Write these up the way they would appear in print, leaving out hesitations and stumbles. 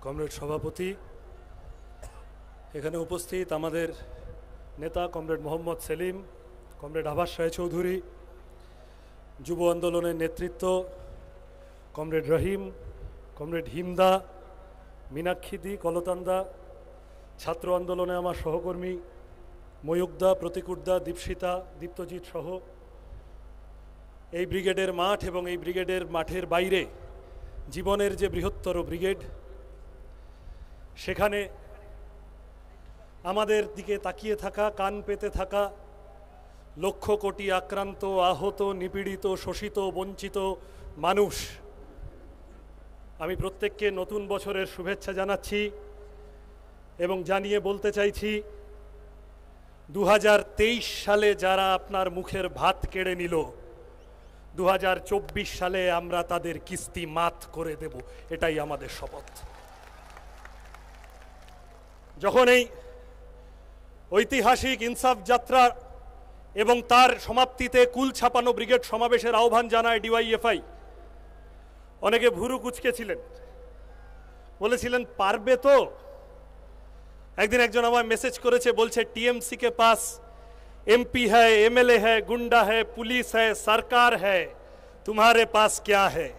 Comrade সভাপতি, এখানে উপস্থিত আমাদের নেতা কমরেড মোহাম্মদ সেলিম, কমরেড আভাস রায়চৌধুরী, যুব আন্দোলনের নেতৃত্ব কমরেড রহিম, কমরেড হিমদা, মীনাক্ষীদি, কলতান্দা, ছাত্র আন্দোলনে আমার সহকর্মী ময়ূকদা, প্রতিকুরদা, দীপশিতা, দীপ্তজিৎ সহ এই ব্রিগেডের মাঠ এবং এই ব্রিগেডের মাঠের বাইরে জীবনের যে বৃহত্তর ব্রিগেড, সেখানে আমাদের দিকে তাকিয়ে থাকা, কান পেতে থাকা লক্ষ কোটি আক্রান্ত, আহত, নিপীড়িত, শোষিত, বঞ্চিত মানুষ, আমি প্রত্যেককে নতুন বছরের শুভেচ্ছা জানাচ্ছি এবং জানিয়ে বলতে চাইছি 2023 সালে যারা আপনার মুখের ভাত কেড়ে নিল, 2024 সালে আমরা তাদের কিস্তি মাত করে দেব, এটাই আমাদের শপথ। যখন এই ঐতিহাসিক ইনসাফ যাত্রা এবং তার সমাপ্তিতে কুল ছাপানো ব্রিগেড সমাবেশের আহ্বান জানায় ডিওয়াইএফআই, অনেকে ভুরু কুঁচকেছিলেন, বলেছিলেন পারবে তো। একদিন একজন আমায় মেসেজ করেছে, বলছে টিএমসি কে পাস एमपी है, एमएलए है, गुंडा है, पुलिस है, सरकार है, तुम्हारे पास क्या है।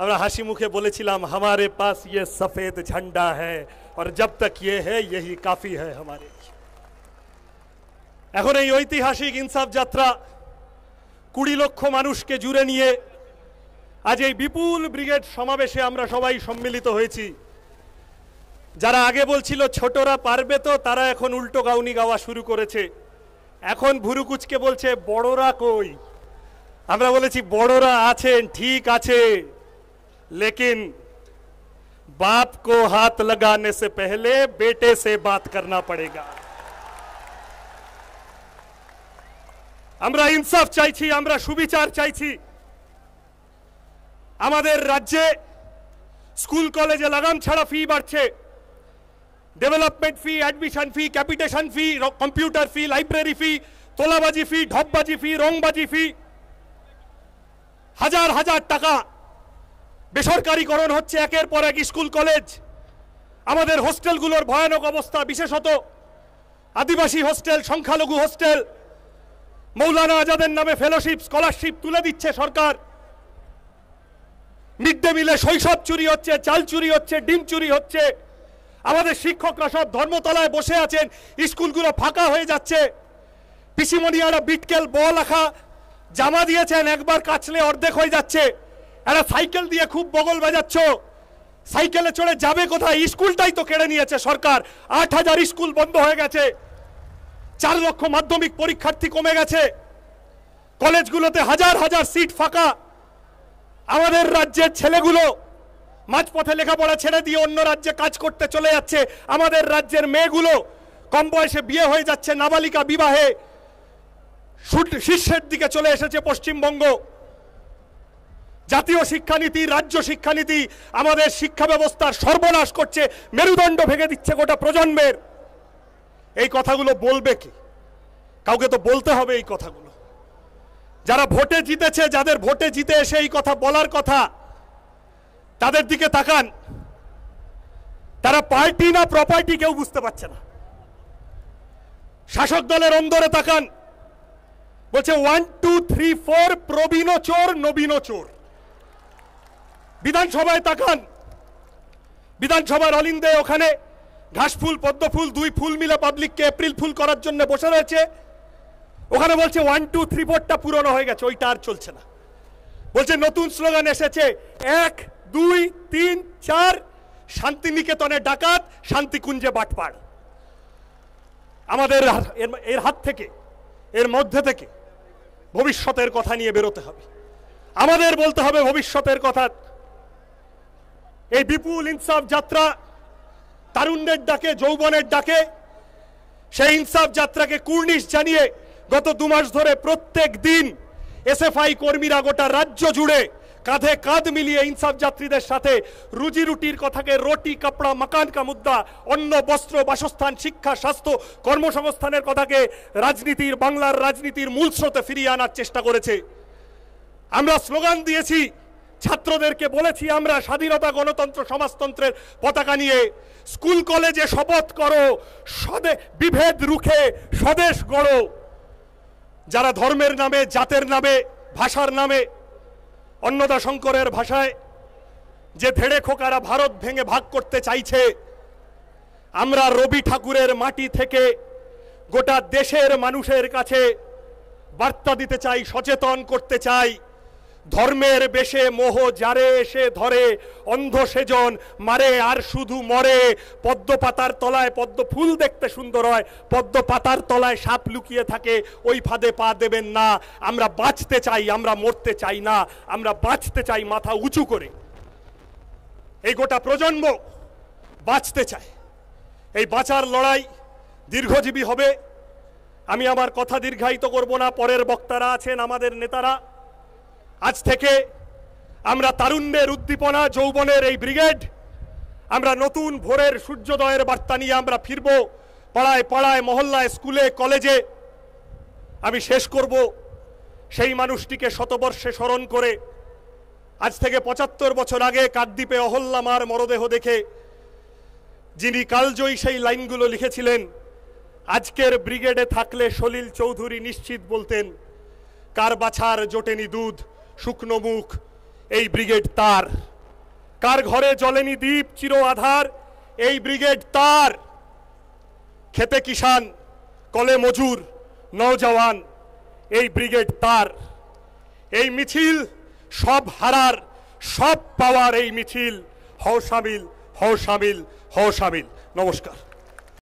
আমরা হাসি মুখে বলেছিলাম हमारे पास ये सफेद झंडा है और जब तक ये है यही काफी है हमारे। এখন এই ঐতিহাসিক ইনসাফ যাত্রা 20 লক্ষ মানুষকে জুড়ে নিয়ে আজ এই বিপুল ব্রিগেড সমাবেশে আমরা সবাই সম্মিলিত হয়েছি। যারা আগে বলছিল ছোটরা পারবে তো, তারা এখন উল্টো গাউনি গাওয়া শুরু করেছে। এখন ভুরু কুচকে বলছে বড়রা কই। আমরা বলেছি বড়রা আছেন, ঠিক আছে, लेकिन बाप को हाथ लगाने से पहले बेटे से बात करना पड़ेगा। আমরা ইনসাফ চাইছি, আমরা সুবিচার চাইছি। আমাদের রাজ্যে স্কুল কলেজে লাগাম ছাড়া ফি বাড়ছে, ডেভেলপমেন্ট ফি, অ্যাডমিশন ফি, ক্যাপিটেশন ফি, কম্পিউটার ফি, লাইব্রেরি ফি, তোলাবাজি ফি, ঢপবাজি ফি, রংবাজি ফি, হাজার হাজার টাকা বেসরকারীকরণ হচ্ছে একের পর এক স্কুল কলেজ। আমাদের হোস্টেলগুলোর ভয়ানক অবস্থা, বিশেষত আদিবাসী হোস্টেল, সংখ্যালঘু হোস্টেল। মৌলানা আজাদের নামে ফেলোশিপ, স্কলারশিপ তুলে দিচ্ছে সরকার। মিড ডে মিলে শৈশব চুরি হচ্ছে, চাল চুরি হচ্ছে, ডিম চুরি হচ্ছে। আমাদের শিক্ষকরা সব ধর্মতলায় বসে আছেন, স্কুলগুলো ফাঁকা হয়ে যাচ্ছে। পিসিমনিয়ারা বিটকেল বল রাখা জামা দিয়েছেন, একবার কাচলে অর্ধেক হয়ে যাচ্ছে। এরা সাইকেল দিয়ে খুব বগল বাজাচ্ছ, সাইকেলে চড়ে যাবে কোথায়? স্কুলটাই তো কেড়ে নিয়েছে সরকার। 8000 স্কুল বন্ধ হয়ে গেছে, 4 লক্ষ মাধ্যমিক পরীক্ষার্থী কমে গেছে, কলেজগুলোতে হাজার হাজার সিট ফাঁকা। আমাদের রাজ্যের ছেলেগুলো মাঝপথে লেখাপড়া ছেড়ে দিয়ে অন্য রাজ্যে কাজ করতে চলে যাচ্ছে। আমাদের রাজ্যের মেয়েগুলো কম বয়সে বিয়ে হয়ে যাচ্ছে, নাবালিকা বিবাহে শীর্ষের দিকে চলে এসেছে পশ্চিমবঙ্গ। জাতীয় শিক্ষানীতি, রাজ্য শিক্ষানীতি আমাদের শিক্ষা ব্যবস্থার সর্বনাশ করছে, মেরুদণ্ড ভেঙে দিচ্ছে গোটা প্রজন্মের। এই কথাগুলো বলবে কি? কাউকে তো বলতে হবে এই কথাগুলো। যারা ভোটে জিতেছে, যাদের ভোটে জিতে এসে এই কথা বলার কথা, তাদের দিকে তাকান। তারা পার্টি না প্রপার্টি কেউ বুঝতে পারছে না। শাসক দলের অন্দরে তাকান, বলছে 1 2 3 4 প্রবীণ চোর, নবীন চোর। বিধানসভায় তাকান, বিধানসভার অলিন্দে ওখানে ঘাসফুল, পদ্মফুল, 2 ফুল মিলে পাবলিককে এপ্রিল ফুল করার জন্য বসে রয়েছে। ওখানে বলছে 1 2 3 4টা পুরনো হয়ে গেছে, ওইটা আর চলছে না। বলছে নতুন স্লোগান এসেছে, 1 2 3 4 শান্তিনিকেতনে ডাকাত, শান্তিকুঞ্জে বাটপাড়। আমাদের এর হাত থেকে, এর মধ্যে থেকে ভবিষ্যতের কথা নিয়ে বেরোতে হবে। আমাদের বলতে হবে ভবিষ্যতের কথা। এই বিপুল ইনসাফ যাত্রা তারুণ্যের ডাকে, যৌবনের ডাকে, সেই ইনসাফ যাত্রাকে কুর্নিশ জানিয়ে গত 2 মাস ধরে প্রত্যেক দিন এসএফআই কর্মীরা গোটা রাজ্য জুড়ে কাঁধে কাঁধ মিলিয়ে ইনসাফ যাত্রীদের সাথে রুজি রুটির কথাকে, রুটি, কাপড়া, মাকান কা মুদ্দা, অন্ন, বস্ত্র, বাসস্থান, শিক্ষা, স্বাস্থ্য, কর্মসংস্থানের কথাকে রাজনীতির, বাংলার রাজনীতির মূল স্রোতে ফিরিয়ে আনার চেষ্টা করেছে। আমরা স্লোগান দিয়েছি ছাত্রদেরকে বলেছি আমরা স্বাধীনতা, গণতন্ত্র, সমাজতন্ত্রের পতাকা নিয়ে স্কুল কলেজে শপথ করো, বিভেদ রুখে স্বদেশ গড়ো। যারা ধর্মের নামে, জাতের নামে, ভাষার নামে, অন্নদা শঙ্করের ভাষায় যে ধেড়ে খোকারা ভারত ভেঙে ভাগ করতে চাইছে, আমরা রবি ঠাকুরের মাটি থেকে গোটা দেশের মানুষের কাছে বার্তা দিতে চাই, সচেতন করতে চাই। ধর্মের বেশে মোহ যারে এসে ধরে, অন্ধ সেজন মারে আর শুধু মরে। পদ্ম পাতার তলায়, পদ্ম ফুল দেখতে সুন্দর হয়, পদ্ম পাতার তলায় সাপ লুকিয়ে থাকে, ওই ফাঁদে পা দেবেন না। আমরা বাঁচতে চাই, আমরা মরতে চাই না। আমরা বাঁচতে চাই মাথা উঁচু করে। এই গোটা প্রজন্ম বাঁচতে চায়। এই বাঁচার লড়াই দীর্ঘজীবী হবে। আমি আমার কথা দীর্ঘায়িত করব না, পরের বক্তারা আছেন, আমাদের নেতারা। আজ থেকে আমরা তারুণ্যের উদ্দীপনা, যৌবনের এই ব্রিগেড, আমরা নতুন ভোরের সূর্যোদয়ের বার্তা নিয়ে আমরা ফিরব পাড়ায় পাড়ায়, মহল্লায়, স্কুলে, কলেজে। আমি শেষ করব সেই মানুষটিকে শতবর্ষে স্মরণ করে। আজ থেকে ৭৫ বছর আগে কাকদ্বীপে অহল্যামার মরদেহ দেখে যিনি কালজয়ী সেই লাইনগুলো লিখেছিলেন, আজকের ব্রিগেডে থাকলে সলিল চৌধুরী নিশ্চিত বলতেন, কার বাছার জোটেনি দুধ, শুকনো মুখ, এই ব্রিগেড তার। কার ঘরে জ্বলেনি দ্বীপ চির আধার, এই ব্রিগেড তার। খেতে কিষান, কলে মজুর, নওজওয়ান, এই ব্রিগেড তার। এই মিছিল সব হারার, সব পাওয়ার এই মিছিল। হও শামিল, হও শামিল, হও শামিল। নমস্কার।